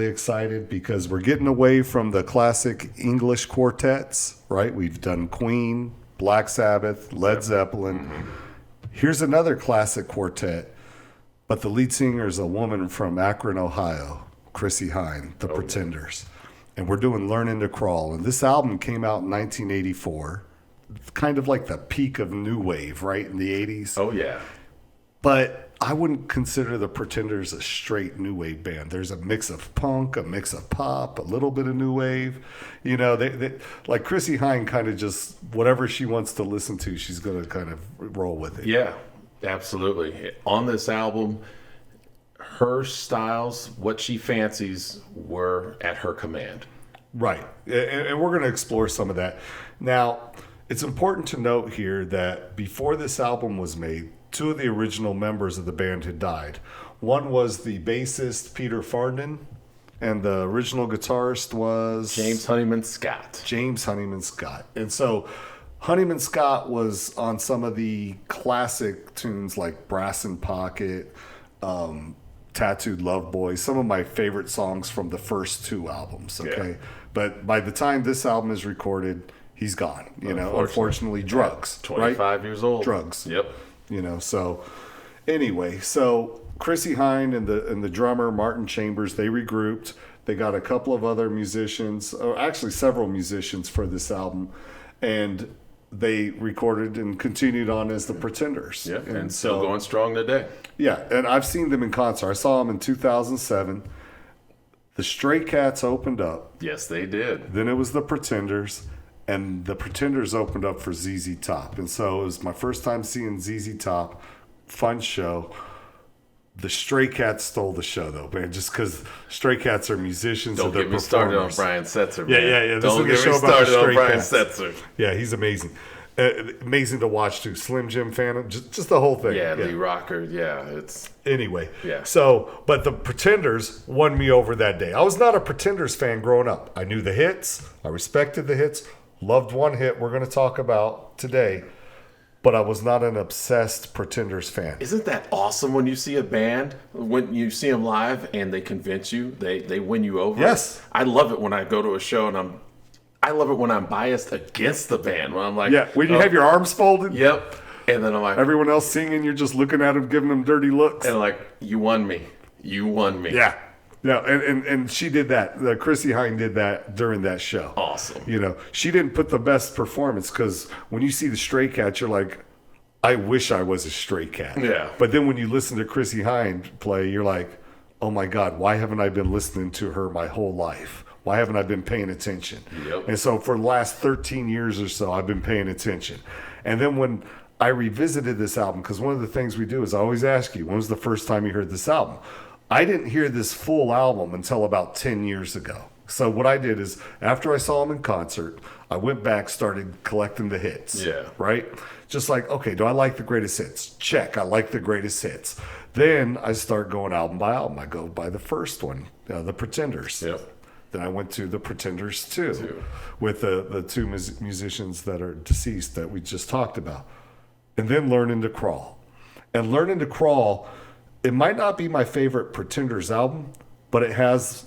really excited because we're getting away from the classic English quartets, right? We've done Queen, Black Sabbath, Led Zeppelin. Mm-hmm. Here's another classic quartet, but the lead singer is a woman from Akron, Ohio, Chrissie Hynde, the Pretenders. And we're doing Learning to Crawl. And this album came out in 1984, kind of like the peak of new wave, right, in the 80s. Oh, yeah. But I wouldn't consider the Pretenders a straight new wave band. There's a mix of punk, a mix of pop, a little bit of new wave. You know, they like Chrissie Hynde kind of just, whatever she wants to listen to, she's going to kind of roll with it. Yeah, absolutely. On this album, her styles, what she fancies, were at her command. Right. And we're going to explore some of that. Now, it's important to note here that before this album was made, two of the original members of the band had died. One was the bassist, Peter Farndon, and the original guitarist was... James Honeyman-Scott. James Honeyman-Scott. And so Honeyman-Scott was on some of the classic tunes like Brass in Pocket, Tattooed Love Boy, some of my favorite songs from the first two albums, okay? Yeah. But by the time this album is recorded, he's gone, unfortunately drugs, 25 right? years old. Drugs. Yep. So anyway, so Chrissie Hynde and the drummer Martin Chambers, they regrouped. They got a couple of other musicians, or actually several musicians for this album, and they recorded and continued on as the Pretenders. Yeah, and still going strong today. Yeah, and I've seen them in concert. I saw them in 2007. The Stray Cats opened up. Yes, they did. Then it was the Pretenders. And the Pretenders opened up for ZZ Top. And so it was my first time seeing ZZ Top. Fun show. The Stray Cats stole the show, though, man, just because Stray Cats are musicians. Don't get me started on Brian Setzer, man. Yeah. Don't get me started on Brian Setzer. Yeah, he's amazing. Amazing to watch, too. Slim Jim fan, just the whole thing. Yeah, Lee Rocker, Anyway, yeah. So, but the Pretenders won me over that day. I was not a Pretenders fan growing up. I knew the hits. I respected the hits. Loved one hit we're going to talk about today, but I was not an obsessed Pretenders fan. Isn't that awesome when you see a band, when you see them live and they convince you, they win you over? Yes. I love it when I go to a show and I love it when I'm biased against the band. When I'm like... Yeah, when you have your arms folded. Yep. And then I'm like... Everyone else singing, you're just looking at them, giving them dirty looks. And like, you won me. You won me. Yeah. No, and she did that. Chrissie Hynde did that during that show. Awesome. She didn't put the best performance because when you see the Stray Cats, you're like, I wish I was a Stray Cat. Yeah. But then when you listen to Chrissie Hynde play, you're like, oh my God, why haven't I been listening to her my whole life? Why haven't I been paying attention? Yep. And so for the last 13 years or so, I've been paying attention. And then when I revisited this album, because one of the things we do is I always ask you, when was the first time you heard this album? I didn't hear this full album until about 10 years ago. So what I did is, after I saw them in concert, I went back, started collecting the hits. Yeah. Right? Just like, okay, do I like the greatest hits? Check, I like the greatest hits. Then I start going album by album. I go by the first one, the Pretenders. Yep. Then I went to the Pretenders 2. With the two musicians that are deceased that we just talked about. And then Learning to Crawl. And Learning to Crawl... It might not be my favorite Pretenders album, but it has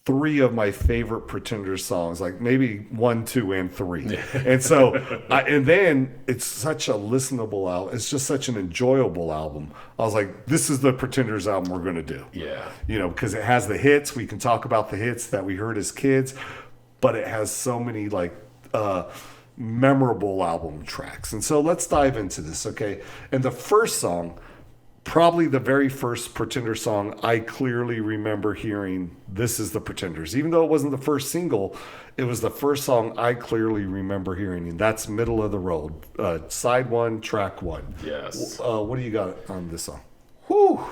3 of my favorite Pretenders songs, like maybe 1, 2, and 3. And so, and then it's such a listenable album. It's just such an enjoyable album. I was like, this is the Pretenders album we're going to do. Yeah. Because it has the hits. We can talk about the hits that we heard as kids, but it has so many memorable album tracks. And so let's dive into this, okay? And the first song, probably the very first Pretender song I clearly remember hearing, this is the Pretenders. Even though it wasn't the first single, it was the first song I clearly remember hearing, and that's Middle of the Road, side 1, track 1. Yes. What do you got on this song? Whew.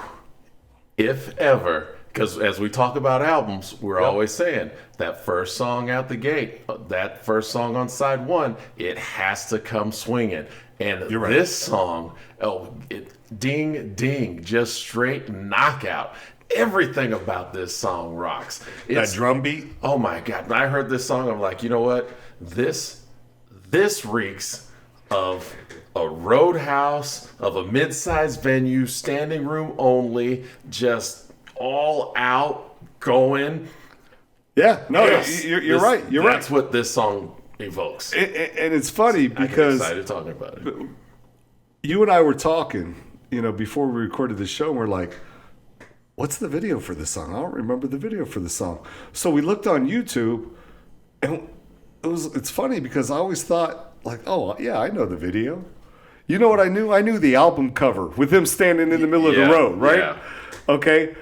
If ever, because as we talk about albums, we're always saying that first song out the gate, that first song on side 1, it has to come swinging. And this song, ding, ding, just straight knockout. Everything about this song rocks. That drum beat? Oh my God. When I heard this song, I'm like, you know what? This reeks of a roadhouse, of a mid-sized venue, standing room only, just all out going. Yeah, no, Yes, you're right. You're right. That's what this song evokes. And it's funny I get because excited talking about it. you and I were talking, before we recorded the show, and we're like, what's the video for this song? I don't remember the video for the song. So we looked on YouTube, and it's funny because I always thought, like, oh, yeah, I know the video. You know what I knew? I knew the album cover with him standing in the middle of the road, right? Yeah. Okay.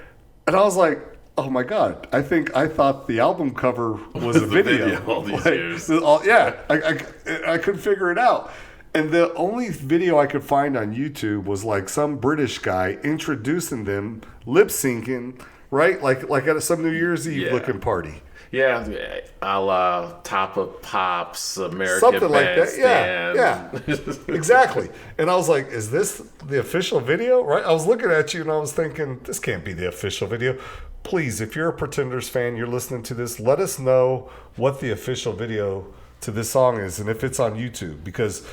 And I was like, oh my God, I thought the album cover was a The video. all these Like, years. I couldn't figure it out. And the only video I could find on YouTube was like some British guy introducing them, lip syncing, right? Like at some New Year's Eve looking party. Yeah, a la Top of Pops, American Something like that. Yeah, Bandstand. exactly. And I was like, is this the official video? Right? I was looking at you and I was thinking, this can't be the official video. Please, if you're a Pretenders fan, you're listening to this, let us know what the official video to this song is and if it's on YouTube, because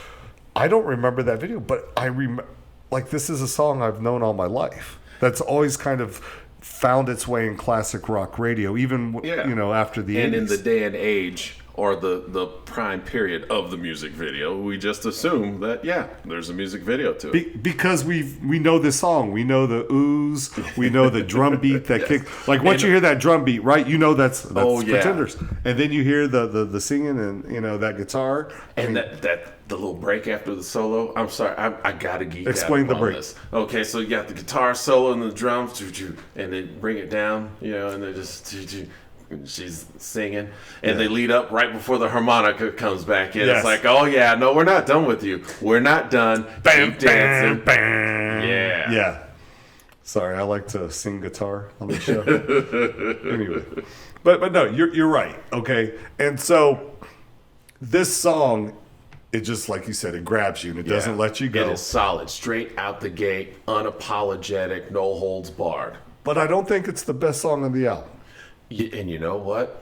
I don't remember that video, but I remember, like, this is a song I've known all my life. That's always kind of found its way in classic rock radio, even after the 80s. And in the day and age, or the prime period of the music video, we just assume that there's a music video to it. Because we know this song, we know the oohs, we know the drum beat that kicks. Like once you hear that drum beat, right? You know that's Pretenders, and then you hear the singing and that guitar and that the little break after the solo. I'm sorry, I gotta geek Explain out the on break. This. Okay, so you got the guitar solo and the drums, and they bring it down, and they just. And she's singing, and they lead up right before the harmonica comes back in. Yes. It's like, oh yeah, no, we're not done with you. We're not done. Keep dancing. Yeah. Yeah. Sorry, I like to sing guitar on the show. Anyway, but no, you're right. Okay, and so this song, it just, like you said, it grabs you and it doesn't let you go. It is solid, straight out the gate, unapologetic, no holds barred. But I don't think it's the best song on the album. And you know what?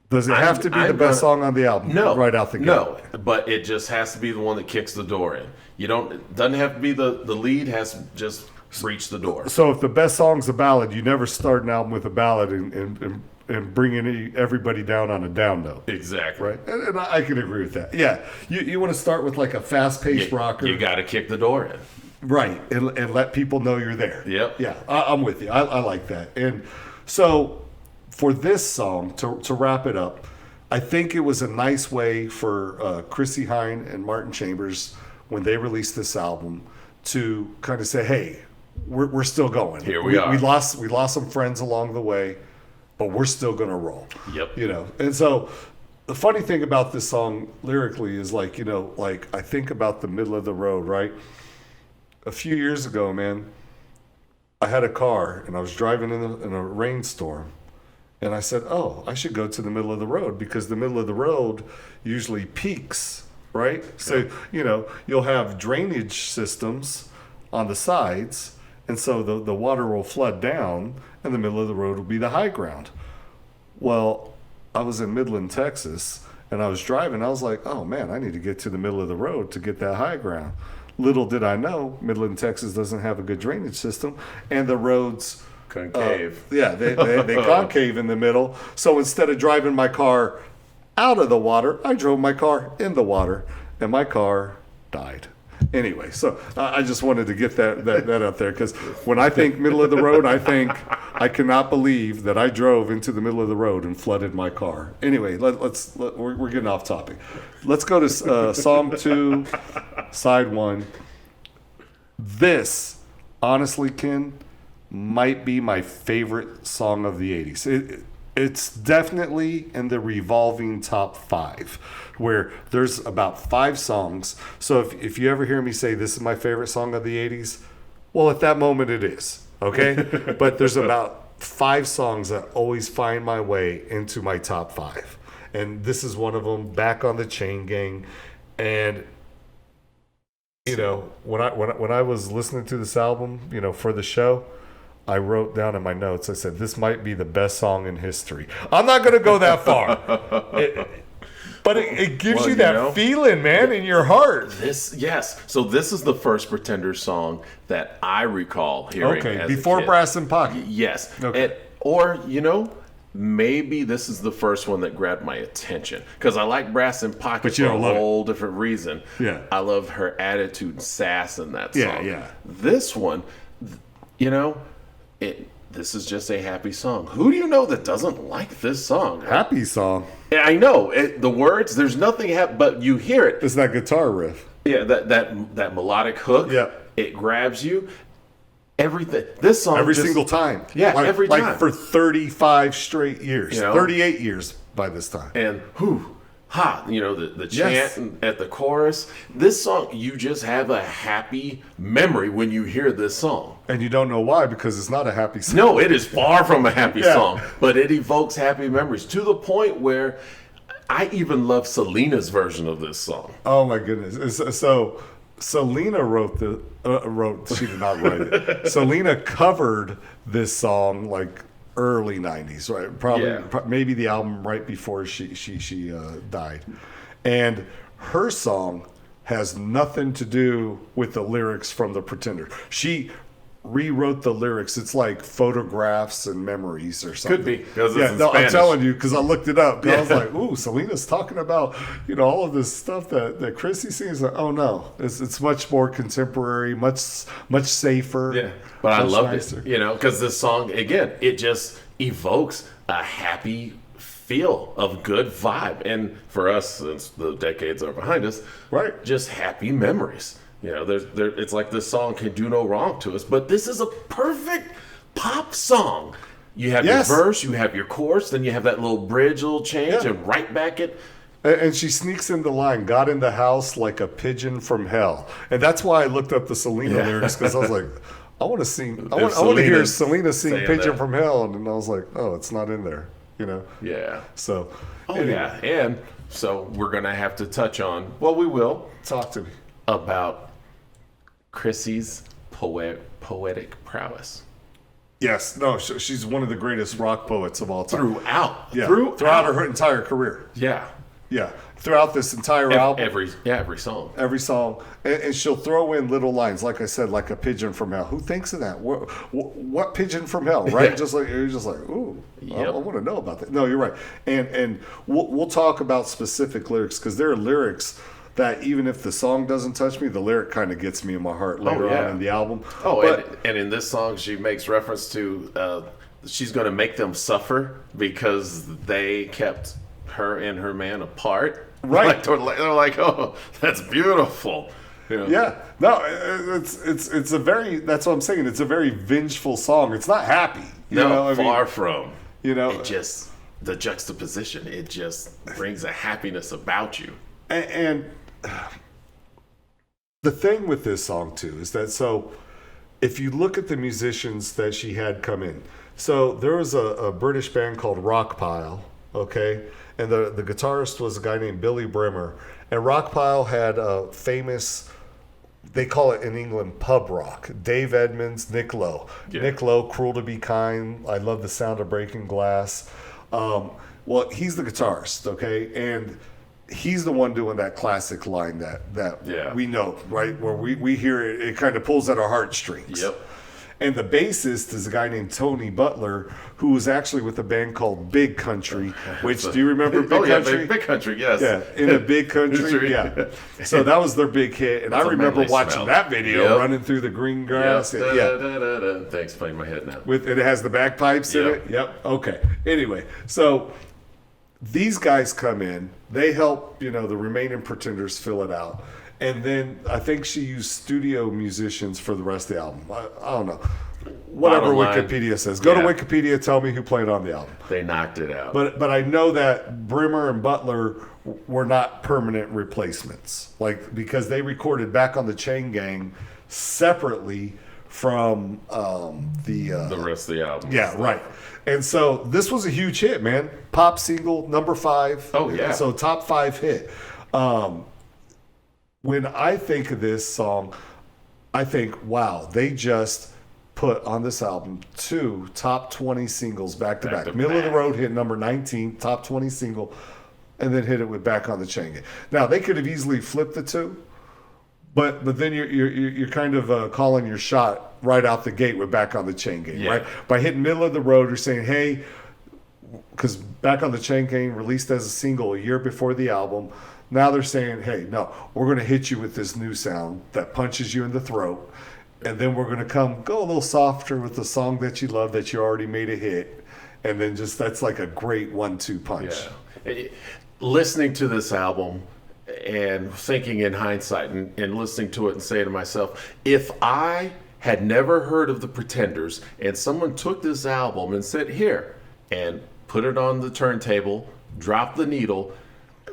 Does it have to be the best song on the album? No, right out the gate. No, but it just has to be the one that kicks the door in. It doesn't have to be the lead. Has to just reach the door. So if the best song's a ballad, you never start an album with a ballad and bringing everybody down on a down note. Exactly. Right, and I can agree with that. Yeah, you want to start with like a fast-paced rocker. You got to kick the door in. Right, and let people know you're there. Yep. Yeah, I'm with you. I like that. And so for this song, to wrap it up, I think it was a nice way for Chrissie Hynde and Martin Chambers, when they released this album, to kind of say, hey, we're still going. Here we are. We lost some friends along the way, but we're still going to roll. Yep. And so the funny thing about this song lyrically is like I think about the middle of the road, right? A few years ago, man, I had a car and I was driving in a rainstorm, and I said, oh, I should go to the middle of the road because the middle of the road usually peaks, right? So, you'll have drainage systems on the sides, and so the water will flood down and the middle of the road will be the high ground. Well, I was in Midland, Texas, and I was driving. I was like, oh, man, I need to get to the middle of the road to get that high ground. Little did I know, Midland, Texas doesn't have a good drainage system, and the roads concave. They concave in the middle. So instead of driving my car out of the water, I drove my car in the water, and my car died. Anyway, so I just wanted to get that out there, because when I think middle of the road, I think I cannot believe that I drove into the middle of the road and flooded my car. Anyway, we're getting off topic. Let's go to song 2, side 1. This, honestly, Ken, might be my favorite song of the 80s. It's definitely in the revolving top 5, where there's about 5 songs. So if you ever hear me say this is my favorite song of the 80s, well, at that moment it is, okay? But there's about 5 songs that always find my way into my top 5. And this is one of them, Back on the Chain Gang. And when I was listening to this album, for the show, I wrote down in my notes, I said, this might be the best song in history. I'm not going to go that far. But it gives you that feeling, man, in your heart. Yes. So this is the first Pretenders song that I recall hearing as before a kid. Brass and Pocket. Yes. Okay. Or, maybe this is the first one that grabbed my attention because I like Brass in Pocket But you for a don't love it. whole different reason. Yeah. I love her attitude and sass in that Yeah, song. yeah. This one, this is just a happy song. Who do you know that doesn't like this song? Happy song. Yeah, I know the words. There's nothing, but you hear it. It's that guitar riff. Yeah, that melodic hook. Yeah. It grabs you. Everything. This song Every just- single time. Yeah, every time. Like for 35 straight years. 38 years by this time. And the chant Yes. at the chorus. This song, you just have a happy memory when you hear this song. And you don't know why, because it's not a happy song. No, it is far from a happy Yeah. song, but it evokes happy memories to the point where I even love Selena's version of this song. Oh my goodness. So Selena she did not write it. Selena covered this song like early 90s, right? Probably Yeah. maybe the album right before she died. And her song has nothing to do with the lyrics from The Pretender. She rewrote the lyrics. It's like photographs and memories or something. Could be, 'cause it's in I'm Spanish. telling you, because I looked it up. 'Cause I was like, ooh, Selena's talking about, all of this stuff that Chrissy sings. Like, oh no, it's much more contemporary, much safer. Yeah, but I much loved nicer. it, because this song, again, it just evokes a happy feel of good vibe. And for us, since the decades are behind us, Right. just happy memories. It's like this song can do no wrong to us, but this is a perfect pop song. You have Yes. your verse, you have your chorus, then you have that little bridge, little change, Yeah. and right back it. And she sneaks in the line, got in the house like a pigeon from hell. And that's why I looked up the Selena lyrics, because I was like, I want to sing. I want to hear Selena's Selena sing saying "Pigeon that. from Hell," and I was like, oh, it's not in there. Yeah. So, Oh, anyway, yeah. And so we're going to have to touch on, we will, talk to me. about Chrissy's poetic prowess. Yes, no, she's one of the greatest rock poets of all time. Throughout her entire career. Yeah. Yeah, throughout this entire album. Every song. Every song, and she'll throw in little lines, like I said, like a pigeon from hell. Who thinks of that? What pigeon from hell, right? Yeah. You're just like, ooh, I Yep. want to know about that. No, you're right, and we'll talk about specific lyrics, because there are lyrics that even if the song doesn't touch me, the lyric kind of gets me in my heart later yeah. on in the album. Oh, but and in this song, she makes reference to she's going to make them suffer because they kept her and her man apart. Right. They're like, oh, that's beautiful. yeah, no, it's a very, that's what I'm saying. It's a very vengeful song. It's not happy. Far from. It just, the juxtaposition, it just brings a happiness about you. And the thing with this song too is that, so if you look at the musicians that she had come in, so there was a British band called Rockpile, okay, and the guitarist was a guy named Billy Brimmer, and Rockpile had a famous, they call it in England pub rock. Dave Edmunds, Nick Lowe. Yeah. Nick Lowe, Cruel to Be Kind, I Love the Sound of Breaking Glass. Well, he's the guitarist, okay, and he's the one doing that classic line that we know, right? Where we hear it, it kind of pulls at our heartstrings. Yep. And the bassist is a guy named Tony Butler, who was actually with a band called Big Country, which, do you remember Big Country? Big Country, yes. Yeah, in a Big Country, yeah. So that was their big hit, and I remember manly watching smell. that video, Yep. running through the green Yep. grass. Yeah. Thanks, playing my head now. It has the bagpipes in Yep. it. Yep. Okay. Anyway, so these guys come in. They help, the remaining Pretenders fill it out. And then I think she used studio musicians for the rest of the album. I don't know. Whatever Bottom line, Wikipedia says. Go to yeah. Wikipedia, tell me who played on the album. They knocked it out. But I know that Brimmer and Butler were not permanent replacements. Because they recorded Back on the Chain Gang separately from the rest of the album. yeah, right. And so this was a huge hit, man. Pop single, number 5. Oh, yeah. So top 5 hit. When I think of this song, I think, wow, they just put on this album 2 top 20 singles back to back. Middle of the Road hit number 19, top 20 single, and then hit it with Back on the Chain Gang. Now, they could have easily flipped the two, But then you're kind of calling your shot right out the gate with Back on the Chain Gang, right? By hitting middle of the road, you're saying, hey, because Back on the Chain Gang released as a single a year before the album. Now they're saying, hey, no, we're going to hit you with this new sound that punches you in the throat. And then we're going to go a little softer with the song that you love that you already made a hit. And then that's like a great 1-2 punch. Yeah. Listening to this album and thinking in hindsight and listening to it and saying to myself, if I had never heard of the Pretenders and someone took this album and said, here, and put it on the turntable, dropped the needle,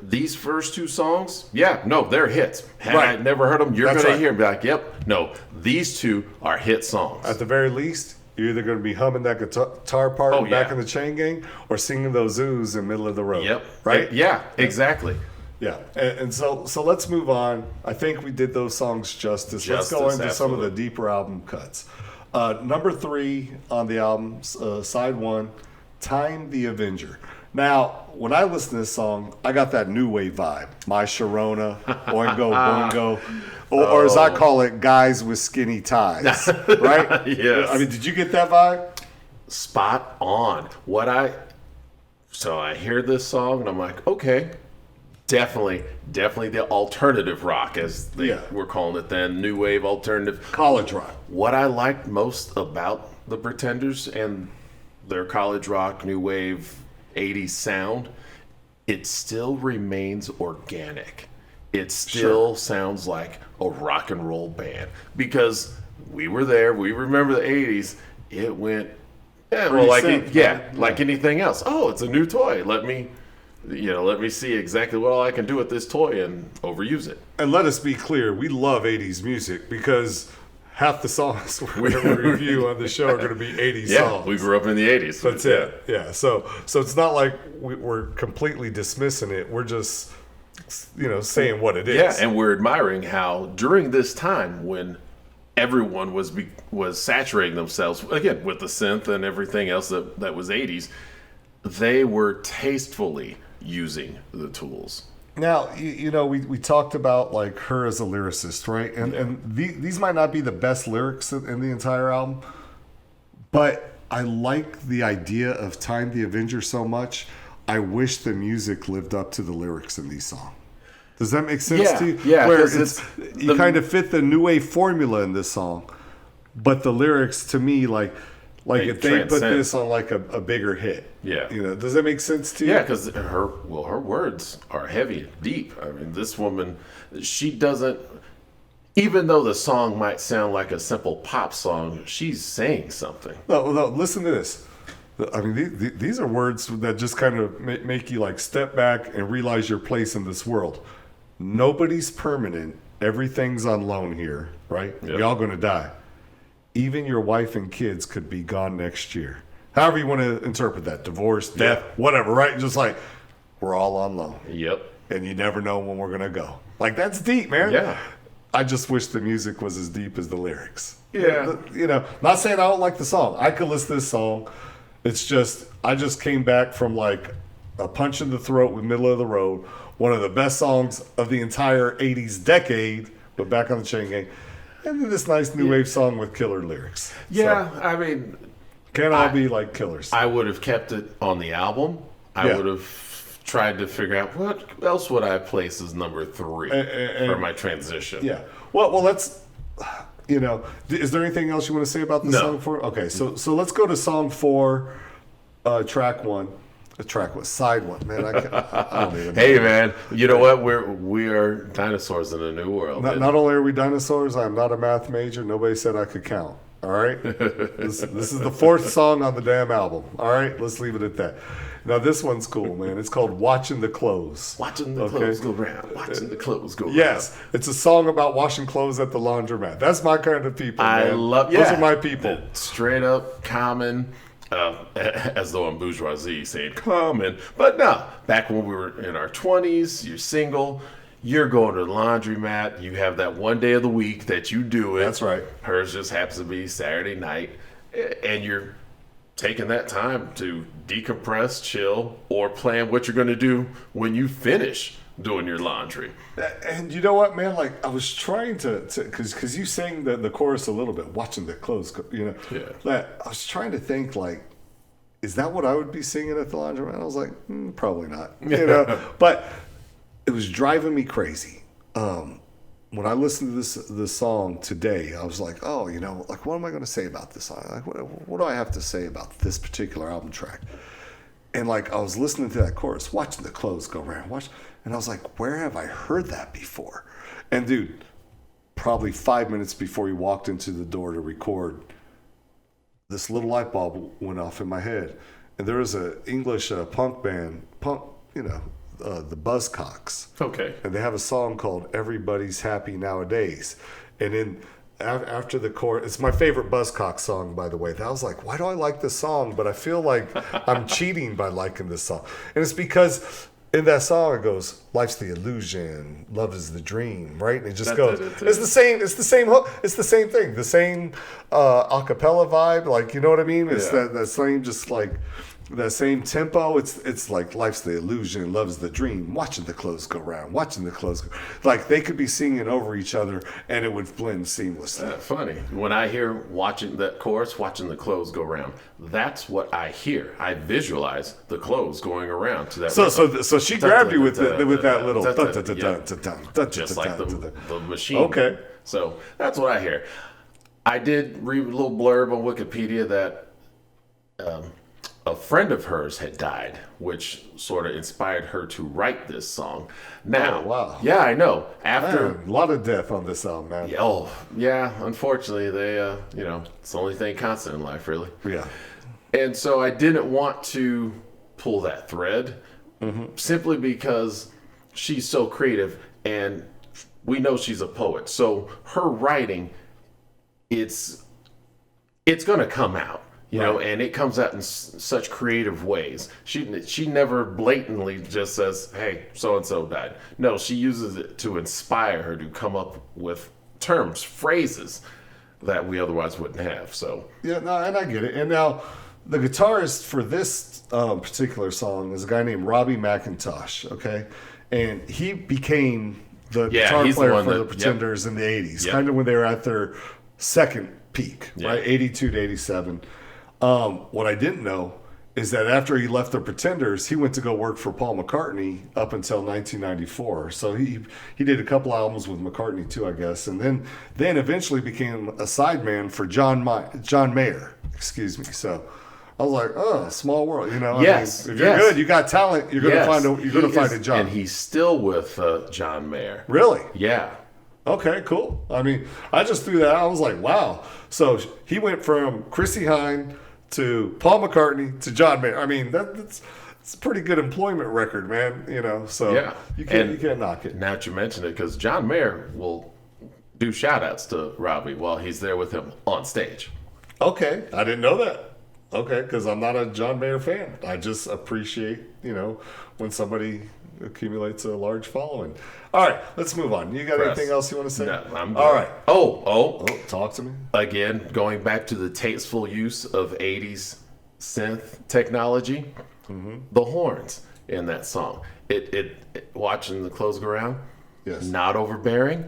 these first 2 songs, they're hits. Had I never heard them, you're going to hear them. Be like, yep, no, these 2 are hit songs. At the very least, you're either going to be humming that guitar part Back in the Chain Gang or singing those oohs in middle of the road. Yep. Right? Yeah, exactly. Yeah. And so let's move on. I think we did those songs justice. Let's go into some of the deeper album cuts. Number 3 on the album, side 1, Time the Avenger. Now, when I listen to this song, I got that new wave vibe. My Sharona, Oingo Boingo, or as I call it, guys with skinny ties. Right? Yes. I mean, did you get that vibe? Spot on. So I hear this song and I'm like, okay, definitely the alternative rock, as they were calling it then, new wave alternative. College rock. What I liked most about the Pretenders and their college rock, new wave, 80s sound, it still remains organic. It still sounds like a rock and roll band because we were there. We remember the 80s. It went, like anything else. Oh, it's a new toy. Let me see exactly what all I can do with this toy and overuse it. And let us be clear, we love 80s music because half the songs we're going to review on the show are going to be 80s songs. We grew up in the 80s. That's it. Yeah. So it's not like we're completely dismissing it. We're just, saying what it is. Yeah, and we're admiring how during this time when everyone was saturating themselves, again, with the synth and everything else that was 80s, they were tastefully using the tools. Now, we talked about like her as a lyricist, right? And these might not be the best lyrics in the entire album, but I like the idea of Time the Avenger so much. I wish the music lived up to the lyrics in these songs. Does that make sense to you? Yeah, where you kind of fit the new wave formula in this song, but the lyrics to me like if they put this on like a bigger hit. Yeah. Does that make sense to you? Yeah, because her words are heavy and deep. I mean, this woman, she doesn't, even though the song might sound like a simple pop song, she's saying something. No, listen to this. I mean, these are words that just kind of make you like step back and realize your place in this world. Nobody's permanent. Everything's on loan here, right? Yep. Y'all gonna die. Even your wife and kids could be gone next year. However you want to interpret that. Divorce, death, whatever, right? Just like, we're all on loan. Yep. And you never know when we're gonna go. Like, that's deep, man. Yeah. I just wish the music was as deep as the lyrics. Yeah. Not saying I don't like the song. I could listen to this song. It's just, I just came back from like a punch in the throat with Middle of the Road, one of the best songs of the entire 80s decade, but Back on the Chain Gang, and then this nice new wave song with killer lyrics. Yeah, so, I mean, can't all be like killers. I would have kept it on the album. I would have tried to figure out what else would I place as number 3 for my transition. Yeah. Well, let's. Is there anything else you want to say about the song 4? Okay, so let's go to song 4, track 1. Side 1, man. I don't even know. Hey, man, you know what? We are dinosaurs in a new world. Not only are we dinosaurs, I'm not a math major. Nobody said I could count. All right? This is the 4th song on the damn album. All right? Let's leave it at that. Now, this one's cool, man. It's called Watching the Clothes. Watching the clothes go round. Watching the clothes go round. Yes. It's a song about washing clothes at the laundromat. That's my kind of people, man. Those are my people. Straight up, common. As though I'm bourgeoisie saying common. But no, back when we were in our 20s, you're single, you're going to the laundromat, you have that one day of the week that you do it. That's right. Hers just happens to be Saturday night. And you're taking that time to decompress, chill, or plan what you're going to do when you finish doing your laundry. And you know what, man? Like I was trying to because you sang the chorus a little bit, watching the clothes go, Yeah. That I was trying to think like, is that what I would be singing at the laundromat? I was like, probably not, But it was driving me crazy. When I listened to this song today, I was like, oh, like what am I going to say about this song? Like what do I have to say about this particular album track? And like I was listening to that chorus, watching the clothes go around, and I was like, where have I heard that before? And dude, probably 5 minutes before he walked into the door to record, this little light bulb went off in my head. And there was an English punk band, the Buzzcocks. Okay. And they have a song called Everybody's Happy Nowadays. And then after the chorus, it's my favorite Buzzcocks song, by the way. I was like, why do I like this song? But I feel like I'm cheating by liking this song. And it's because in that song it goes, life's the illusion, love is the dream, right? And it just goes, it's the same hook, it's the same thing, the same a cappella vibe, like, you know what I mean? It's that same, just like that same tempo. It's like life's the illusion, love's the dream, watching the clothes go round, like they could be singing over each other and it would blend seamlessly. Funny. When I hear watching that chorus, watching the clothes go round, that's what I hear. I visualize the clothes going around to that. So she grabbed you with that little just like the machine. Okay. So that's what I hear. I did read a little blurb on Wikipedia that a friend of hers had died, which sort of inspired her to write this song. Now, wow. Yeah, I know. After man, a lot of death on this album, man. Yeah. Unfortunately, they, it's the only thing constant in life, really. Yeah. And so I didn't want to pull that thread, simply because she's so creative, and we know she's a poet. So her writing, it's going to come out. And it comes out in such creative ways. She never blatantly just says, hey, so-and-so died. No, she uses it to inspire her to come up with terms, phrases that we otherwise wouldn't have. So yeah, no, and I get it. And now the guitarist for this particular song is a guy named Robbie McIntosh, okay? And he became the guitar player for the Pretenders in the 80s, kind of when they were at their second peak, right? 82 to 87. What I didn't know is that after he left the Pretenders, he went to go work for Paul McCartney up until 1994. So he did a couple albums with McCartney too, I guess, and then eventually became a sideman for John Mayer. Excuse me. So I was like, oh, small world, Yes. I mean, if you're good, you got talent, you're gonna find a job. And he's still with John Mayer. Really? Yeah. Okay, cool. I mean, I just threw that out. I was like, wow. So he went from Chrissie Hynde to Paul McCartney to John Mayer. I mean, it's a pretty good employment record, man. So you can't knock it. Now that you mention it, because John Mayer will do shout-outs to Robbie while he's there with him on stage. Okay, I didn't know that. Okay, because I'm not a John Mayer fan. I just appreciate, when somebody accumulates a large following. All right, let's move on. You got anything else you want to say? No, I'm good. All right. Oh, talk to me. Again, going back to the tasteful use of 80s synth technology, the horns in that song. It watching the clothes go around, not overbearing,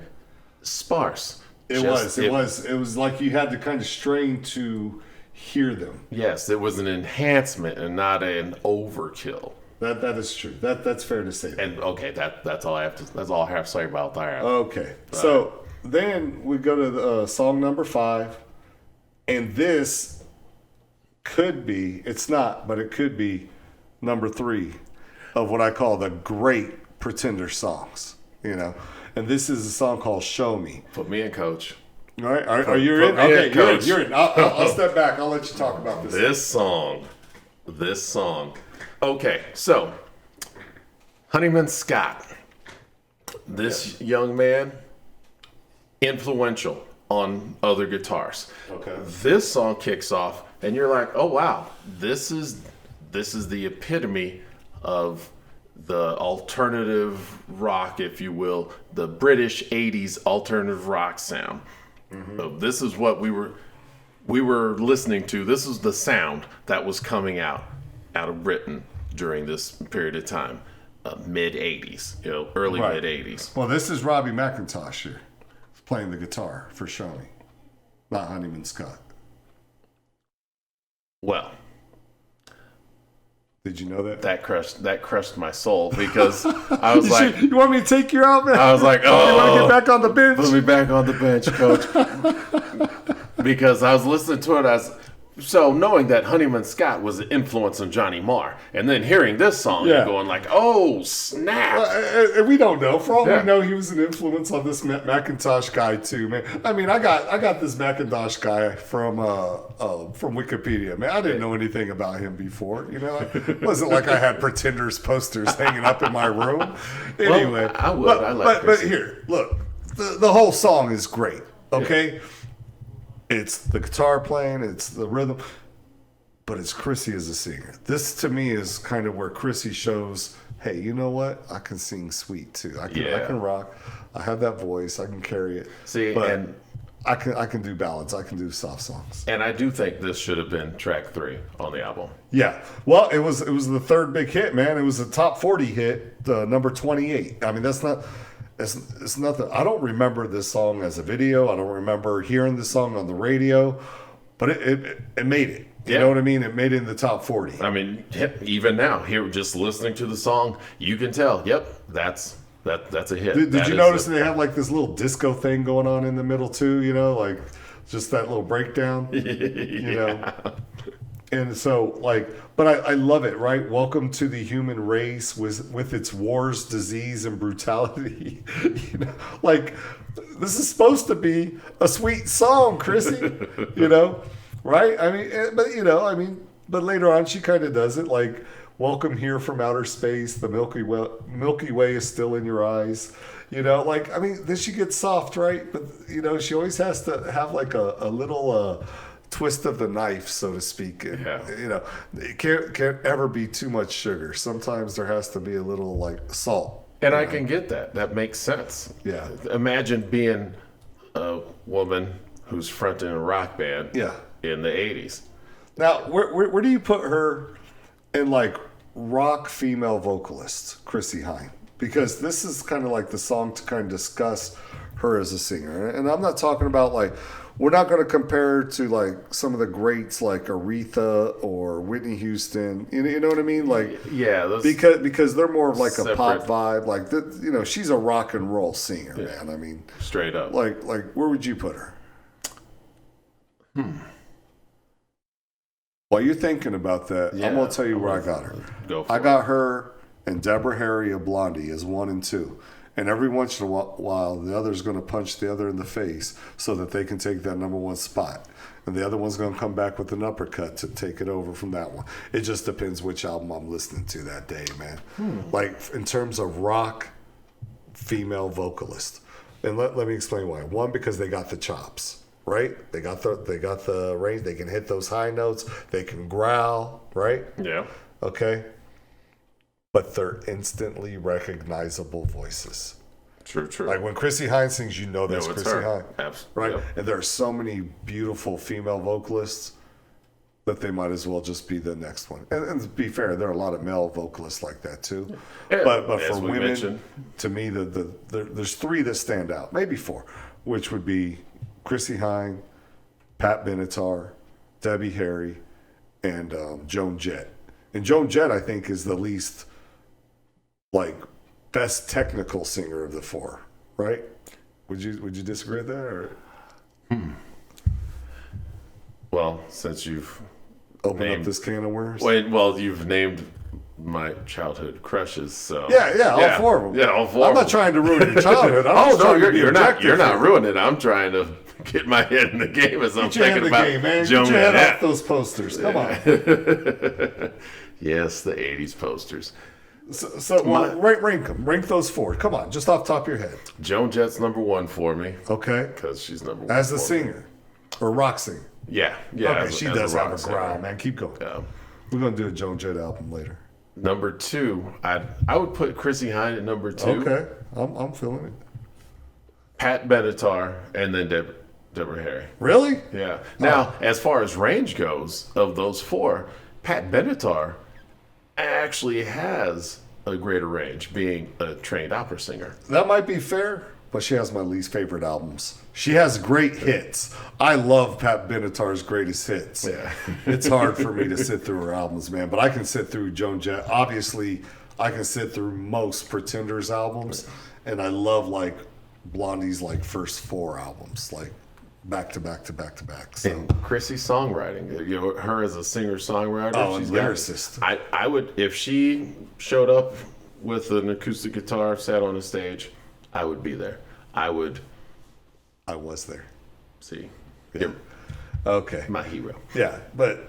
sparse. It was like you had to kind of strain to hear them. Yes, it was an enhancement and not an overkill. That is true. That's fair to say. And okay, that's all I have to say about that. Okay, so then we go to the, song number 5, and this could be, it's not, but it could be number 3 of what I call the great Pretender songs. And this is a song called "Show Me." Put me in, Coach. All right, are you in? Okay, you're in. I'll step back. I'll let you talk about this. This song. Okay, so Honeyman-Scott, this young man, influential on other guitars. Okay. This song kicks off, and you're like, oh wow, this is the epitome of the alternative rock, if you will, the British 80s alternative rock sound. So this is what we were listening to. This is the sound that was coming out of Britain during this period of time. mid 80s, early Right. mid 80s. Well, this is Robbie McIntosh here playing the guitar for Shawnee, not Honeyman-Scott. Well, did you know that? That crushed my soul because I was like, you want me to take you out, man? I was like, oh, you want to get back on the bench? Put me back on the bench, coach. Because I was listening to it so knowing that Honeyman-Scott was an influence on Johnny Marr, and then hearing this song and going like, oh, snap. And we don't know. For all Yeah. we know, he was an influence on this Macintosh guy too, man. I mean, I got this Macintosh guy from Wikipedia, man. I didn't know anything about him before. It wasn't like I had Pretenders posters hanging up in my room. Anyway, well, I would. I like but here, look, the whole song is great. Okay. Yeah. It's the guitar playing, it's the rhythm, but it's Chrissy as a singer. This to me is kind of where Chrissy shows, hey, you know what? I can sing sweet too. I can rock. I have that voice. I can carry it. See, but and I can do ballads. I can do soft songs. And I do think this should have been track 3 on the album. Yeah. Well, it was the third big hit, man. It was a top 40 hit, number 28. I mean, that's not. It's nothing. I don't remember this song as a video. I don't remember hearing this song on the radio, but it made it. You know what I mean? It made it in the top 40. I mean, even now, here just listening to the song, you can tell. Yep, that's a hit. Did you notice they have like this little disco thing going on in the middle too? Like just that little breakdown. And so, but I love it, right? Welcome to the human race with its wars, disease, and brutality. This is supposed to be a sweet song, Chrissy. Right? I mean, but later on, she kind of does it like, welcome here from outer space. The Milky Way is still in your eyes. Then she gets soft, right? But, she always has to have like a little... twist of the knife, so to speak. And, it can't ever be too much sugar. Sometimes there has to be a little like salt. And I can get that. That makes sense. Yeah. Imagine being a woman who's fronting a rock band in the 80s. Now, where do you put her in like rock female vocalist, Chrissy Hynde? Because this is kind of like the song to kind of discuss her as a singer. And I'm not talking about like, we're not going to compare her to like some of the greats like Aretha or Whitney Houston. You know what I mean? Like, yeah, because they're more of like a pop vibe. Like, she's a rock and roll singer, man. I mean, straight up. Like where would you put her? While you're thinking about that, I'm going to tell you where I got her. I got her and Deborah Harry of Blondie as 1 and 2. And every once in a while, the other's going to punch the other in the face so that they can take that number 1 spot. And the other one's going to come back with an uppercut to take it over from that one. It just depends which album I'm listening to that day, man. Like, in terms of rock, female vocalist. And let me explain why. One, because they got the chops, right? They got the range. They can hit those high notes. They can growl, right? Yeah. Okay. But they're instantly recognizable voices. True. Like when Chrissy Hynde sings, that's Chrissy Hynde. Absolutely. Right? Yep. And there are so many beautiful female vocalists that they might as well just be the next one. And to be fair, there are a lot of male vocalists like that too. Yeah, but for women, to me, there's 3 that stand out, maybe 4, which would be Chrissy Hynde, Pat Benatar, Debbie Harry, and Joan Jett. And Joan Jett, I think, is the least... like best technical singer of the 4, right? Would you disagree with that? Or? Well, since you've opened up this can of worms. Well, you've named my childhood crushes, so yeah, all 4 of them. Yeah, all 4. I'm not trying to ruin your childhood. You're not ruining it. I'm trying to get my head in the game as I'm thinking about Joan. Get your head off those posters. Come on. Yes, the 80s posters. So rank them. Rank those 4. Come on, just off the top of your head. Joan Jett's number 1 for me. Okay. Because she's number 1. As a singer. Or rock singer. Yeah. Okay, she does have a growl, man. Keep going. Yeah. We're going to do a Joan Jett album later. Number 2, I would put Chrissy Hynde at number 2. Okay. I'm feeling it. Pat Benatar, and then Deborah Harry. Really? Yeah. Now, as far as range goes, of those 4, Pat Benatar actually has a greater range, being a trained opera singer. That might be fair, but she has my least favorite albums. She has great hits. I love Pat Benatar's greatest hits. Yeah. It's hard for me to sit through her albums, man, but I can sit through Joan Jett. Obviously, I can sit through most Pretenders albums, and I love like Blondie's like first 4 albums, like back to back to back to back. So. And Chrissy's songwriting, you know, her as a singer-songwriter, Oh, she's and lyricist. I would, if she showed up with an acoustic guitar, sat on a stage, I would be there. I was there. see. Yeah. You're Okay. my hero. Yeah, but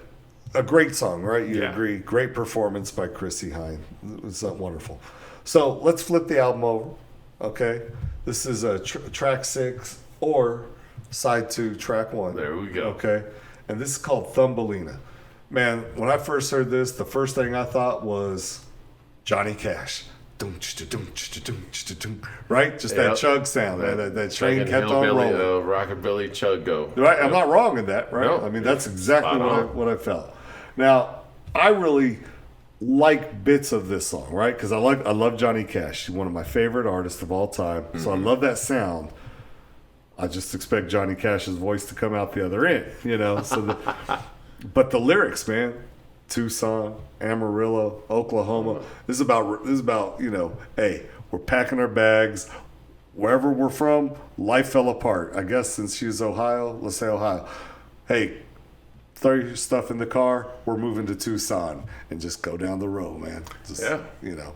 a great song, right? You Yeah. agree? Great performance by Chrissy Hine. It was wonderful. So let's flip the album over. Okay, this is a track 6 or side 2, track 1. There we go. Okay, and this is called Thumbelina. Man, when I first heard this, the first thing I thought was Johnny Cash. Right? Just that Yep. chug sound. That train kept on Hillbilly, rolling. rockabilly chug go. Right? I'm not wrong in that, right? No. I mean, that's exactly Spot on. what I felt. Now, I really like bits of this song, right? Because I love Johnny Cash. He's one of my favorite artists of all time. So I love that sound. I just expect Johnny Cash's voice to come out the other end, you know? But the lyrics, man. Tucson, Amarillo, Oklahoma. This is about, you know, hey, we're packing our bags. Wherever we're from, life fell apart. I guess since she was Ohio, let's say Ohio. Hey, throw your stuff in the car. We're moving to Tucson and just go down the road, man. Just, Yeah. you know.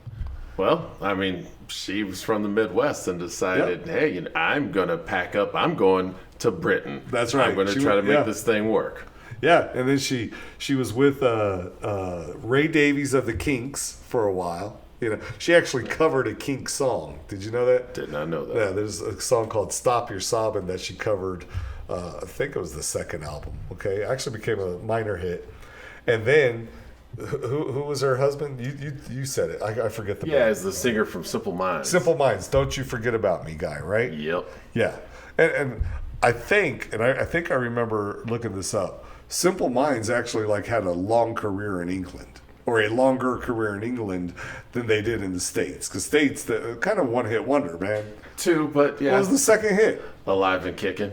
Well, I mean, she was from the Midwest and decided, hey, you know, I'm going to pack up. I'm going to Britain. That's right. I'm going to She try to went- make yeah. this thing work. Yeah, and then she was with Ray Davies of the Kinks for a while. You know, she actually covered a Kinks song. Did you know that? Did not know that. Yeah, there's a song called "Stop Your Sobbing" that she covered. I think it was the second album. Okay, it actually became a minor hit. And then, who was her husband? You said it. I forget the Yeah, name. as the singer from Simple Minds. Simple Minds. Don't you forget about me, guy. Right? Yep. Yeah, and I think I remember looking this up. Simple Minds actually like had a long career in England, or a longer career in England than they did in the States. Because States, the kind of one-hit wonder, man. 2, but yeah, What was the second hit? Alive and Kicking.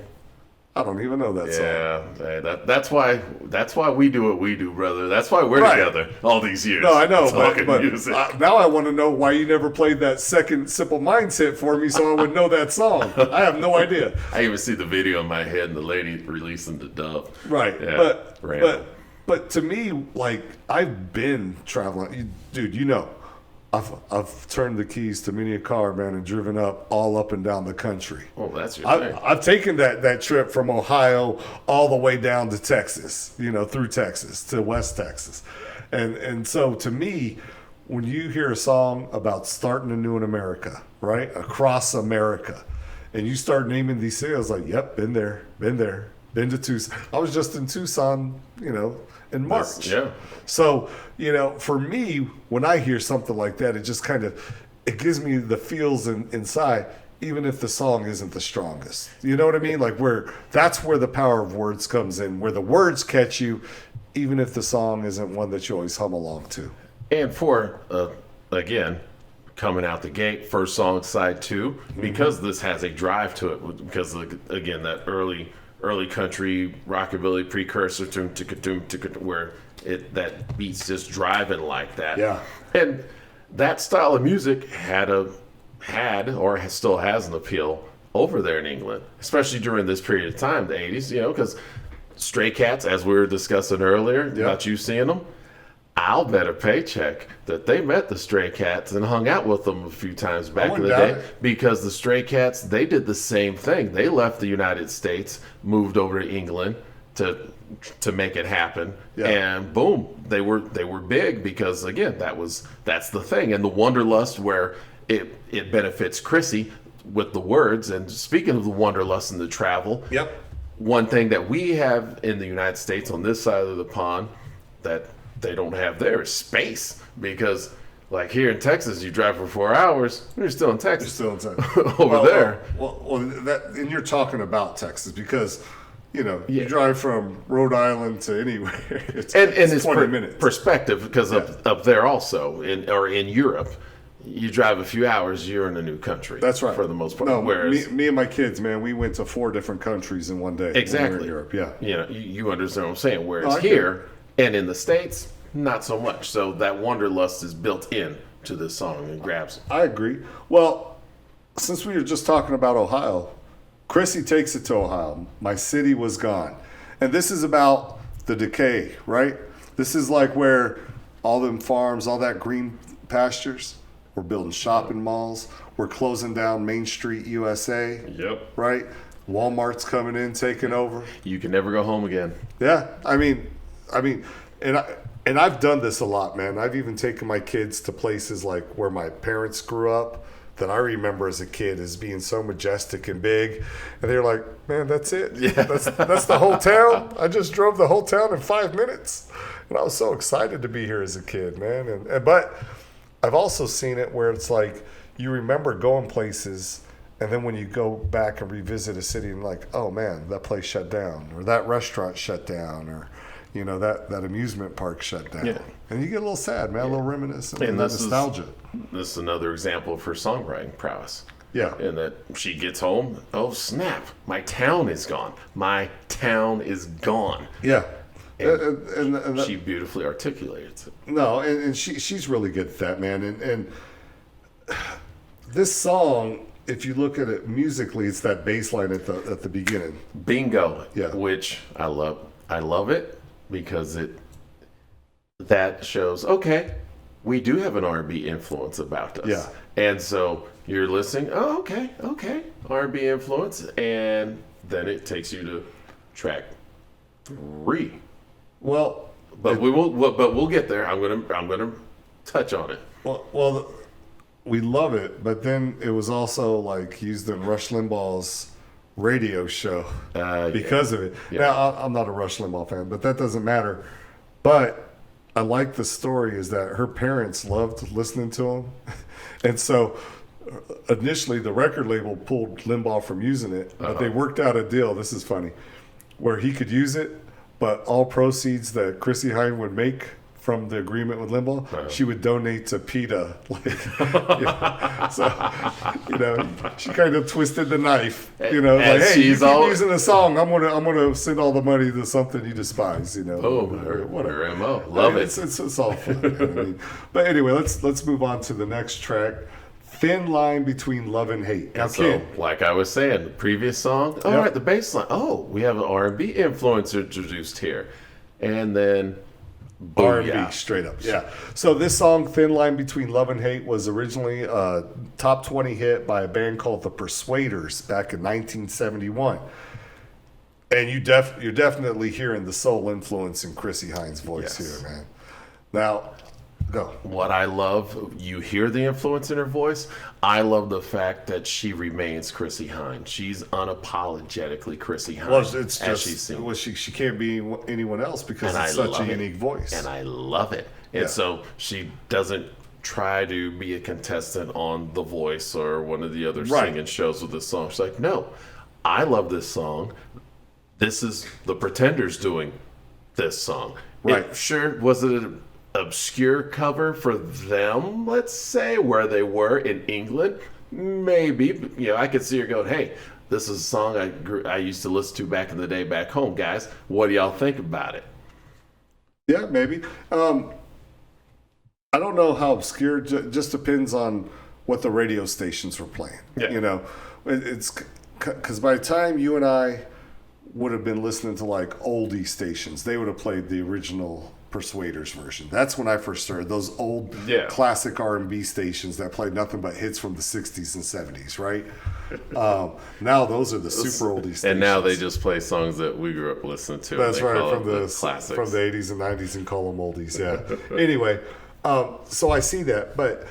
I don't even know that song. Yeah, hey, that's why we do what we do, brother. That's why we're Right. together all these years. No, I know, talking but music. now I want to know why you never played that second Simple Minds hit for me so I would know that song. I have no idea. I even see the video in my head and the lady releasing the dove. Right, Yeah, random. but to me, like I've been traveling, dude. You know, I've turned the keys to many a car, man, and driven all up and down the country. Oh, that's your thing. I've taken that trip from Ohio all the way down to Texas, you know, through Texas to West Texas, and so to me, when you hear a song about starting anew in America, right, across America, and you start naming these cities, I was like, yep, been there, been to Tucson. I was just in Tucson, you know, in March. Yeah. So, you know, for me, when I hear something like that, it just kind of, it gives me the feels inside, even if the song isn't the strongest. You know what I mean? Like that's where the power of words comes in, where the words catch you, even if the song isn't one that you always hum along to. And for, again, coming out the gate, first song, side 2, because this has a drive to it, because, again, that early country rockabilly precursor to where that beat's just driving like that. Yeah. And that style of music had or still has an appeal over there in England, especially during this period of time, the 80s, you know, because Stray Cats, as we were discussing earlier, about you seeing them, I'll bet a paycheck that they met the Stray Cats and hung out with them a few times back in the wouldn't doubt day, it. because the Stray Cats, they did the same thing. They left the United States, moved over to England to make it happen, Yeah. and boom, they were big because, again, that's the thing. And the Wanderlust, where it benefits Chrissy with the words. And speaking of the Wanderlust and the travel, Yep. one thing that we have in the United States on this side of the pond that they don't have there is space. Because, like, here in Texas, you drive for 4 hours, you're still in Texas. Still in Texas. Over there. And you're talking about Texas because, you know, Yeah. you drive from Rhode Island to anywhere. It's And it's 20 minutes. perspective, because up there also, in Europe, you drive a few hours, you're in a new country. That's right. For the most part. No, Whereas, me and my kids, man, we went to 4 different countries in one day. exactly. When we were in Europe, yeah. You know, you understand what I'm saying. Whereas No, I get here and in the States, not so much. So that wanderlust is built in to this song and grabs it. I agree. Well, since we were just talking about Ohio, Chrissy takes it to Ohio. My city was gone. And this is about the decay, right? This is like where all them farms, all that green pastures, we're building shopping malls, we're closing down Main Street USA, Yep. right? Walmart's coming in, taking over. You can never go home again. Yeah, I mean, and I've done this a lot, man. I've even taken my kids to places like where my parents grew up that I remember as a kid as being so majestic and big, and they're like, "Man, that's it. Yeah. That's the whole town. I just drove the whole town in 5 minutes," and I was so excited to be here as a kid, man. And but I've also seen it where it's like you remember going places. And then when you go back and revisit a city and like, oh man, that place shut down, or that restaurant shut down, or that amusement park shut down, Yeah. and you get a little sad, man, a little reminiscent, And that this nostalgia. This is another example of her songwriting prowess. Yeah, And that she gets home, oh snap, my town is gone. My town is gone. yeah, And and that, she beautifully articulates it. no, and she's really good at that, man, and this song, if you look at it musically, it's that bass line at the beginning. Bingo. Yeah. Which I love. I love it because that shows, okay, we do have an R&B influence about us. Yeah. And so you're listening, oh, okay, R&B influence, and then it takes you to track 3. Well, But we'll get there. I'm gonna touch on it. well, we love it, but then it was also like used in Rush Limbaugh's radio show because of it. Yeah. Now, I'm not a Rush Limbaugh fan, but that doesn't matter. But I like the story is that her parents loved listening to him. And so initially the record label pulled Limbaugh from using it, but they worked out a deal. This is funny, where he could use it, but all proceeds that Chrissy Hynde would make from the agreement with Limbaugh, she would donate to PETA. So, she kind of twisted the knife. Like, hey, you keep using a song, I'm gonna send all the money to something you despise. Oh, her MO. Love it. It's all fun. But anyway, let's move on to the next track. Thin line between love and hate. Now, So, like I was saying, the previous song, all right, the bass line. Oh, we have an R&B influence introduced here. And then R&B, straight up. Yeah. So this song, Thin Line Between Love and Hate, was originally a top 20 hit by a band called The Persuaders back in 1971. And you're definitely hearing the soul influence in Chrissy Hynde's voice here, man. Now, go. What I love, you hear the influence in her voice. I love the fact that she remains Chrissy Hynde. She's unapologetically Chrissy Hynde. Well, it's as just she's seen. she can't be anyone else because And it's I such a love it. unique voice. And I love it. And so she doesn't try to be a contestant on The Voice or one of the other singing shows with this song. She's like, no, I love this song. This is the Pretenders doing this song. Right. Sure, was it an obscure cover for them, let's say, where they were in England? Maybe. I could see her going, hey, this is a song I used to listen to back in the day back home, guys. What do y'all think about it? Yeah, maybe. I don't know how obscure. Just depends on what the radio stations were playing. Yeah. It's because by the time you and I would have been listening to like oldie stations, they would have played the original Persuaders version. That's when I first started. Those old classic R&B stations that played nothing but hits from the 60s and 70s, right? Now those are the super oldie stations. And now they just play songs that we grew up listening to. That's right, from the classics. From the 80s and 90s and call them oldies, yeah. Anyway, so I see that, but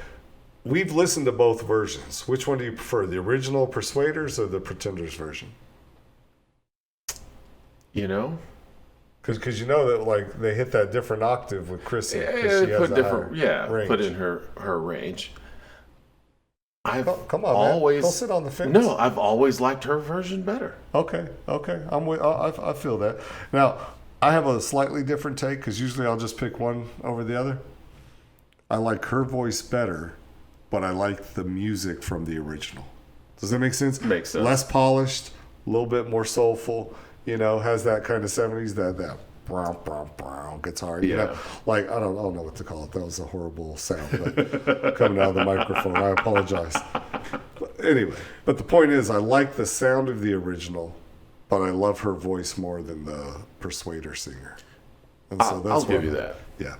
we've listened to both versions. Which one do you prefer, the original Persuaders or the Pretenders version? Because that like they hit that different octave with Chrissy. Yeah, put in her range. Come on, man. Don't sit on the fence. No, I've always liked her version better. Okay. I'm with. I feel that. Now, I have a slightly different take because usually I'll just pick one over the other. I like her voice better but I like the music from the original. Does that make sense? Makes sense. Less polished, a little bit more soulful, has that kind of 70s, that brown guitar, like I don't know what to call it. That was a horrible sound coming out of the microphone. I apologize. But anyway, but the point is, I like the sound of the original, but I love her voice more than the Persuader singer. And so I'll give you that. Yeah.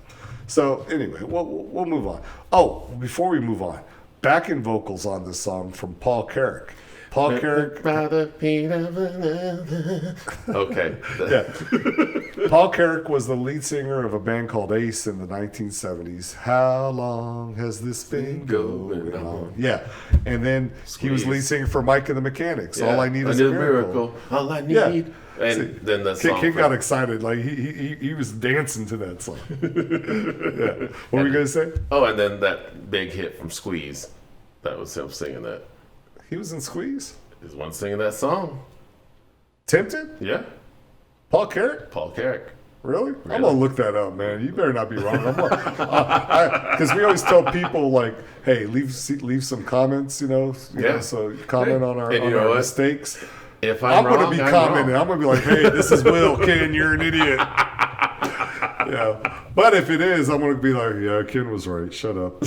So anyway, we'll move on. Oh, before we move on, backing vocals on this song from Paul Carrick. Paul Carrick. Okay. Yeah. Paul Carrick was the lead singer of a band called Ace in the 1970s. How long has this been going on? Yeah. And then he was lead singer for Mike and the Mechanics. Yeah. All I need is a miracle. All I need. Yeah. And See, then the song. King got excited. Like he was dancing to that song. Yeah. What were you going to say? Oh, and then that big hit from Squeeze. That was him singing that. He was in Squeeze? He's one singing that song. Tempted? Yeah. Paul Carrick? Paul Carrick. Really? I'm going to look that up, man. You better not be wrong. Because we always tell people, like, hey, leave some comments, so comment on our mistakes. If I'm wrong, going to be commenting. I'm going to be like, hey, this is Will. Ken, you're an idiot. Yeah. But if it is, I'm going to be like, yeah, Ken was right. Shut up.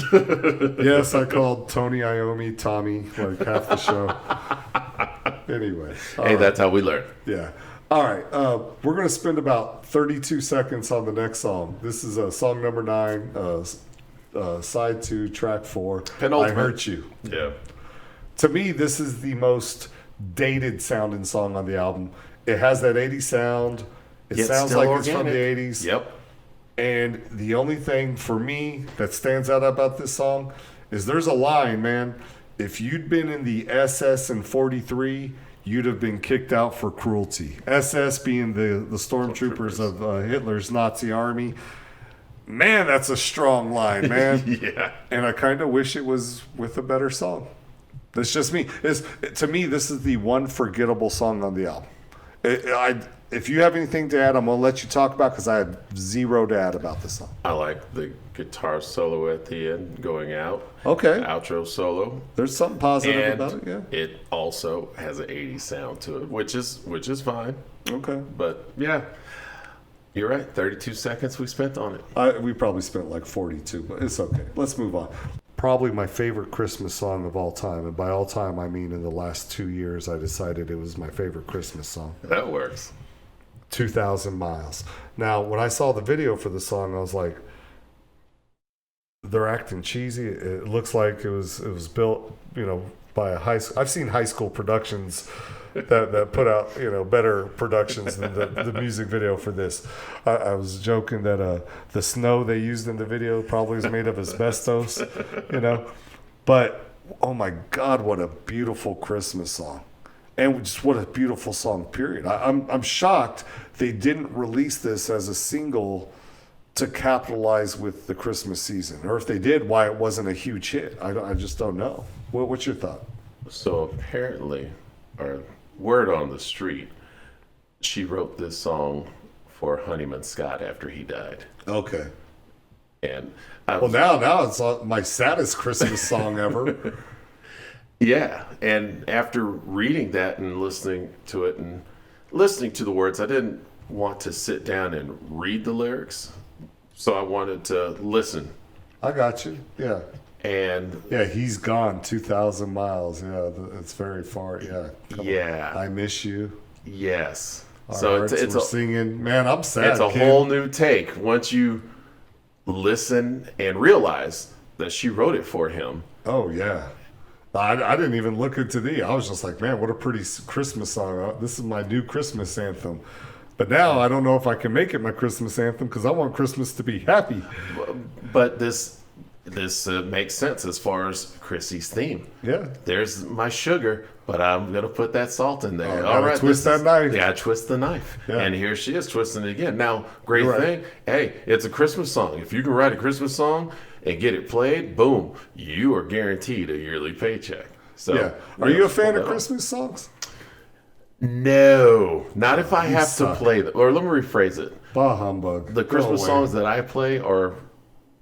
Yes, I called Tony Iommi Tommy like half the show. Anyway. Hey, that's how we learn. Yeah. All right. We're going to spend about 32 seconds on the next song. This is song number 9, side 2, track 4. Penultimate. I Hurt You. Yeah. To me, this is the most dated sounding song on the album. It has that 80s sound. It sounds like it's from the 80s. Yep. And the only thing for me that stands out about this song is there's a line, man. If you'd been in the SS in 43, you'd have been kicked out for cruelty. SS being the stormtroopers of Hitler's Nazi army. Man, that's a strong line, man. Yeah. And I kind of wish it was with a better song. That's just me. To me, this is the one forgettable song on the album. If you have anything to add, I'm going to let you talk about because I have zero to add about this song. I like the guitar solo at the end going out. Okay. The outro solo. There's something positive And about it, yeah. it also has an 80s sound to it, which is fine. Okay. But yeah, you're right. 32 seconds we spent on it. We probably spent like 42, but it's okay. Let's move on. Probably my favorite Christmas song of all time. And by all time, I mean in the last 2 years, I decided it was my favorite Christmas song. That works. 2,000 Miles. Now, when I saw the video for the song, I was like, they're acting cheesy. It looks like it was built, by a high school. I've seen high school productions that put out, better productions than the music video for this. I was joking that the snow they used in the video probably was made of asbestos, But, oh my God, what a beautiful Christmas song. And just what a beautiful song, period. I'm shocked they didn't release this as a single to capitalize with the Christmas season. Or if they did, why it wasn't a huge hit. I just don't know. What's your thought? So apparently, or word on the street, she wrote this song for Honeyman-Scott after he died. Okay. And now it's my saddest Christmas song ever. Yeah, and after reading that and listening to it and listening to the words, I didn't want to sit down and read the lyrics, so I wanted to listen. I got you. Yeah. And yeah, he's gone 2,000 miles. Yeah, it's very far. Yeah. Yeah. I miss you. Yes. So it's singing. Man, I'm sad. It's a whole new take once you listen and realize that she wrote it for him. Oh yeah. I didn't even look into I was just like, man, what a pretty Christmas song. This is my new Christmas anthem. But now I don't know if I can make it my Christmas anthem because I want Christmas to be happy. But this makes sense as far as Chrissy's theme. Yeah. There's my sugar, but I'm going to put that salt in there. All right, twist that knife. Yeah, twist the knife. Yeah. And here she is twisting it again. Now, great You're thing. Right. Hey, it's a Christmas song. If you can write a Christmas song and get it played, boom, you are guaranteed a yearly paycheck. So, yeah. Are you a fan of Christmas songs? No, not if I have to play them. Or let me rephrase it. Bah humbug. The Christmas songs that I play are,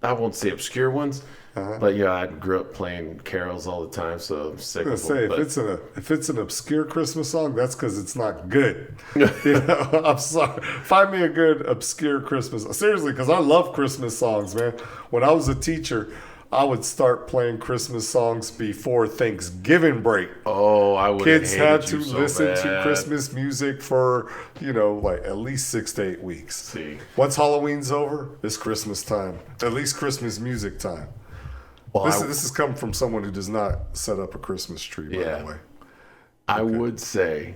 I won't say obscure ones, But yeah, I grew up playing carols all the time, so I'm sick I of was gonna them. say if it's an obscure Christmas song, that's because it's not good. I'm sorry. Find me a good obscure Christmas. Seriously, because I love Christmas songs, man. When I was a teacher, I would start playing Christmas songs before Thanksgiving break. Oh, I would. Kids had to you so listen to bad. Christmas music for, like at least 6 to 8 weeks. See. Once Halloween's over, it's Christmas time. At least Christmas music time. Well, This has come from someone who does not set up a Christmas tree, by the way. I would say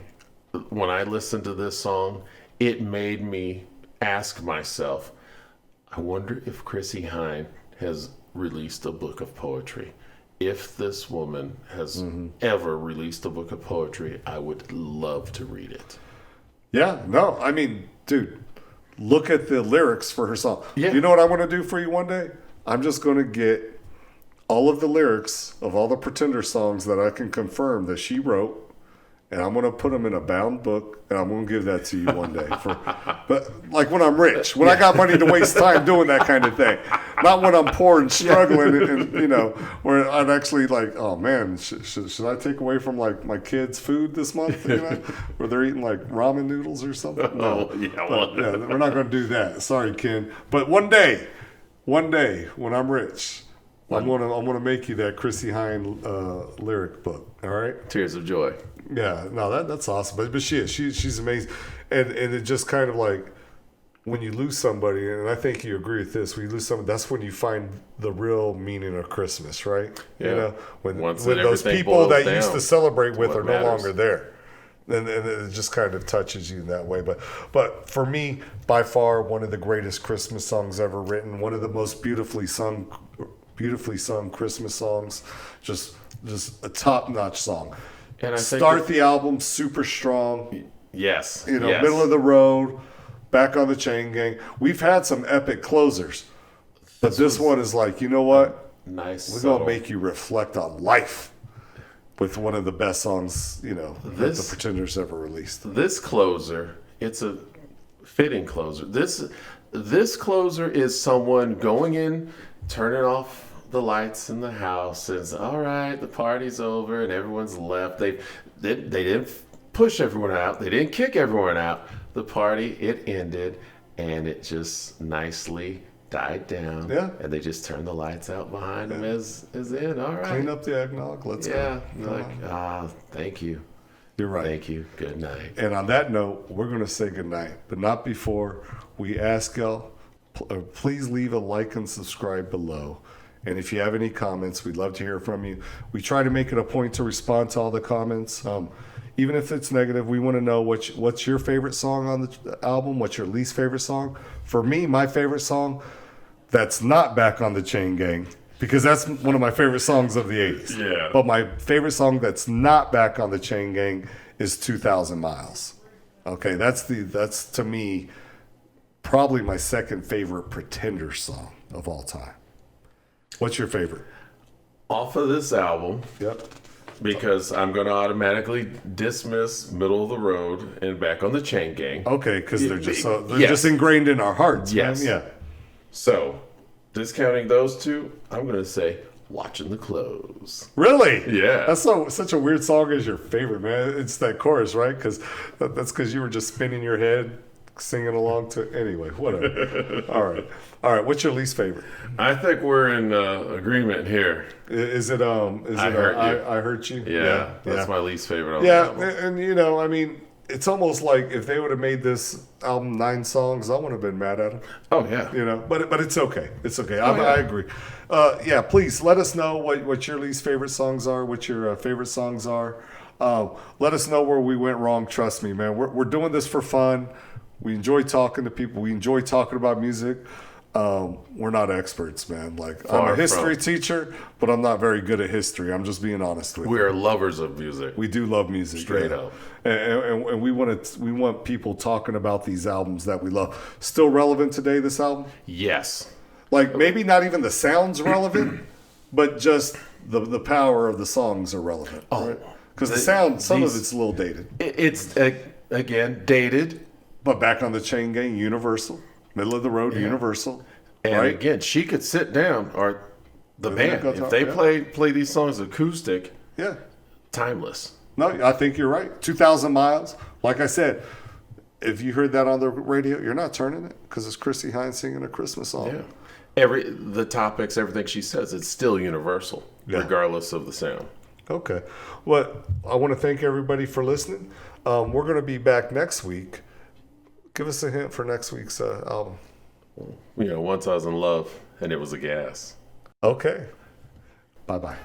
when I listened to this song, it made me ask myself, I wonder if Chrissy Hine has released a book of poetry. If this woman has ever released a book of poetry, I would love to read it. Yeah, no, I mean, dude, look at the lyrics for her song. Yeah. You know what I want to do for you one day? I'm just going to get all of the lyrics of all the Pretender songs that I can confirm that she wrote, and I'm going to put them in a bound book, and I'm going to give that to you one day. But like when I'm rich, when I got money to waste time doing that kind of thing, not when I'm poor and struggling, and where I'm actually like, oh man, should I take away from like my kids' food this month? Where they're eating like ramen noodles or something? No, we're not going to do that. Sorry, Ken. But one day when I'm rich, I'm gonna make you that Chrissy Hine lyric book. All right. Tears of Joy. Yeah, no, that's awesome. But she's amazing, and it just kind of like when you lose somebody, and I think you agree with this. When you lose someone, that's when you find the real meaning of Christmas, right? Yeah. When Once those everything people boils that you used down to celebrate with what are no matters. longer there. And it just kind of touches you in that way. But for me, by far, one of the greatest Christmas songs ever written. One of the most beautifully sung Christmas songs. Just a top-notch song. And I think Start the album super strong. Yes. Middle of the road, back on the chain gang. We've had some epic closers, but this one is like, you know what? Nice. We're gonna make you reflect on life with one of the best songs that the Pretenders ever released. This closer, it's a fitting closer. This closer is someone going in, turning off the lights in the house, and it's all right, the party's over and everyone's left. They didn't push everyone out. They didn't kick everyone out. The party, it ended, and it just nicely died down. Yeah. And they just turned the lights out behind them as in. All right. Clean up the eggnog. Let's go. Yeah. Thank you. You're right. Thank you. Good night. And on that note, we're going to say goodnight, but not before we ask y'all, please leave a like and subscribe below. And if you have any comments, we'd love to hear from you. We try to make it a point to respond to all the comments. Even if it's negative, we want to know what's your favorite song on the album, what's your least favorite song. For me, my favorite song, that's not Back on the Chain Gang, because that's one of my favorite songs of the 80s. Yeah. But my favorite song that's not Back on the Chain Gang is 2,000 Miles. Okay, that's to me probably my second favorite Pretender song of all time. What's your favorite? Off of this album, Yep. because I'm going to automatically dismiss Middle of the Road and Back on the Chain Gang. Okay, because they're just Yes. just ingrained in our hearts. Yes. Man. Yeah. So, discounting those two, I'm going to say Watching the Clothes. Really? Yeah. That's such a weird song as your favorite, man. It's that chorus, right? Because that's because you were just spinning your head, singing along to. Anyway, whatever. All right. What's your least favorite? I think we're in agreement here. Is it I Hurt You? Yeah, that's my least favorite on the Yeah, album. and I mean, it's almost like if they would have made this album 9 songs, I wouldn't have been mad at them. Oh, yeah. But it's okay. It's okay. Oh, I agree. Please let us know what your least favorite songs are, what your favorite songs are. Let us know where we went wrong. Trust me, man. We're doing this for fun. We enjoy talking to people. We enjoy talking about music. We're not experts, man. Like, I'm a history teacher, but I'm not very good at history. I'm just being honest with you. We are lovers of music. We do love music. Straight up. And we want people talking about these albums that we love. Still relevant today, this album? Yes. Like, maybe not even the sound's relevant, but just the power of the songs are relevant. Oh. Because the sound, some of it's a little dated. It's, again, dated. But Back on the Chain Gang, universal. Middle of the road, universal. And right? again, she could sit down, or the band. If they play these songs acoustic, yeah, timeless. No, I think you're right. 2,000 Miles. Like I said, if you heard that on the radio, you're not turning it because it's Chrissie Hynde singing a Christmas song. Yeah. The topics, everything she says, it's still universal, regardless of the sound. Okay. Well, I want to thank everybody for listening. We're going to be back next week. Give us a hint for next week's album. Once I Was in Love, and it was a gas. Okay. Bye-bye.